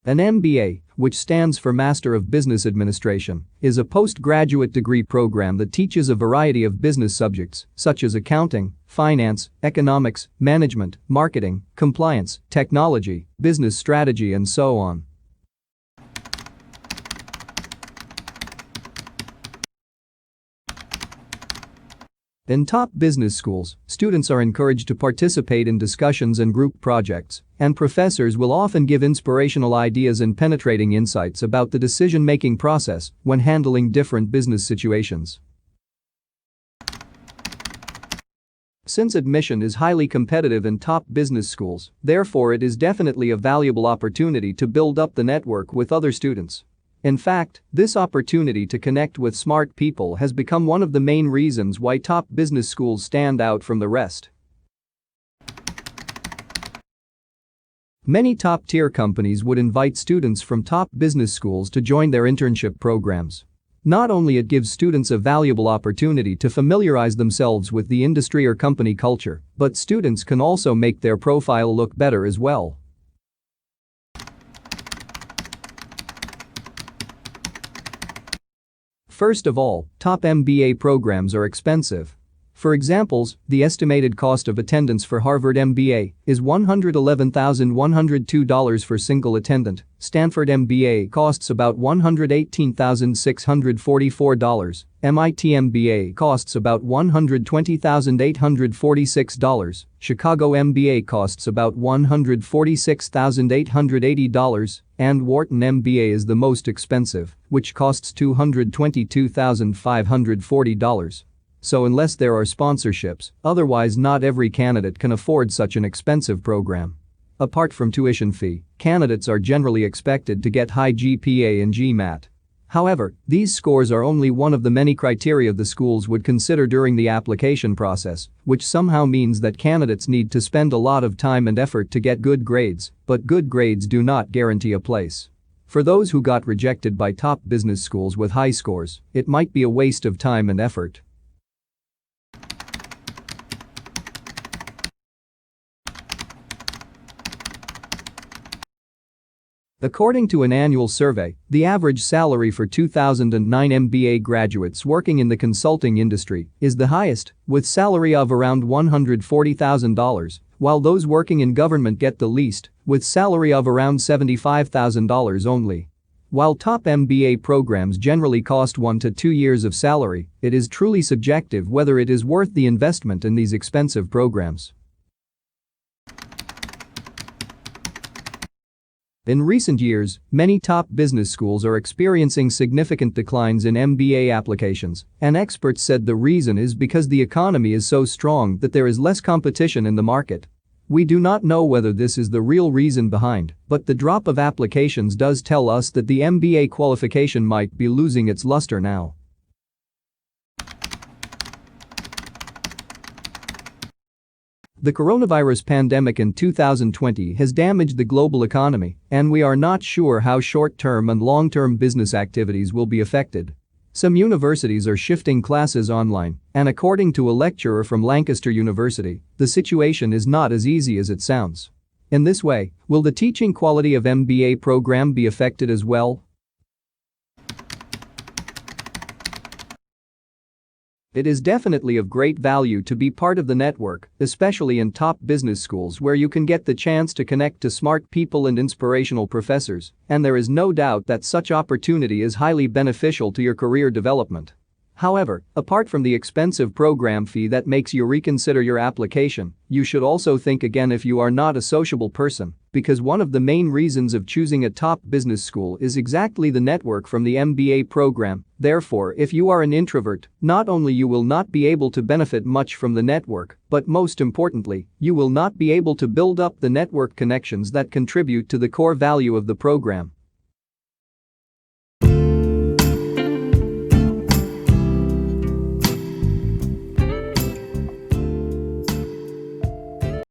An MBA, which stands for Master of Business Administration, is a postgraduate degree program that teaches a variety of business subjects such as accounting, finance, economics, management, marketing, compliance, technology, business strategy, and so on. In top business schools, students are encouraged to participate in discussions and group projects, and professors will often give inspirational ideas and penetrating insights about the decision-making process when handling different business situations. Since admission is highly competitive in top business schools, therefore it is definitely a valuable opportunity to build up the network with other students. In fact, this opportunity to connect with smart people has become one of the main reasons why top business schools stand out from the rest. Many top-tier companies would invite students from top business schools to join their internship programs. Not only it gives students a valuable opportunity to familiarize themselves with the industry or company culture, but students can also make their profile look better as well. First of all, top MBA programs are expensive. For examples, the estimated cost of attendance for Harvard MBA is $111,102 for single attendant. Stanford MBA costs about $118,644. MIT MBA costs about $120,846. Chicago MBA costs about $146,880. And Wharton MBA is the most expensive, which costs $222,540. So unless there are sponsorships, otherwise not every candidate can afford such an expensive program. Apart from tuition fee, candidates are generally expected to get high GPA and GMAT. However, these scores are only one of the many criteria the schools would consider during the application process, which somehow means that candidates need to spend a lot of time and effort to get good grades, but good grades do not guarantee a place. For those who got rejected by top business schools with high scores, it might be a waste of time and effort. According to an annual survey, the average salary for 2009 MBA graduates working in the consulting industry is the highest, with salary of around $140,000, while those working in government get the least, with salary of around $75,000 only. While top MBA programs generally cost 1 to 2 years of salary, it is truly subjective whether it is worth the investment in these expensive programs. In recent years, many top business schools are experiencing significant declines in MBA applications, and experts said the reason is because the economy is so strong that there is less competition in the market. We do not know whether this is the real reason behind, but the drop of applications does tell us that the MBA qualification might be losing its luster now. The coronavirus pandemic in 2020 has damaged the global economy, and we are not sure how short-term and long-term business activities will be affected. Some universities are shifting classes online, and according to a lecturer from Lancaster University, the situation is not as easy as it sounds. In this way, will the teaching quality of MBA program be affected as well? It is definitely of great value to be part of the network, especially in top business schools where you can get the chance to connect to smart people and inspirational professors, and there is no doubt that such opportunity is highly beneficial to your career development. However, apart from the expensive program fee that makes you reconsider your application, you should also think again if you are not a sociable person, because one of the main reasons of choosing a top business school is exactly the network from the MBA program. Therefore, if you are an introvert, not only you will not be able to benefit much from the network, but most importantly, you will not be able to build up the network connections that contribute to the core value of the program.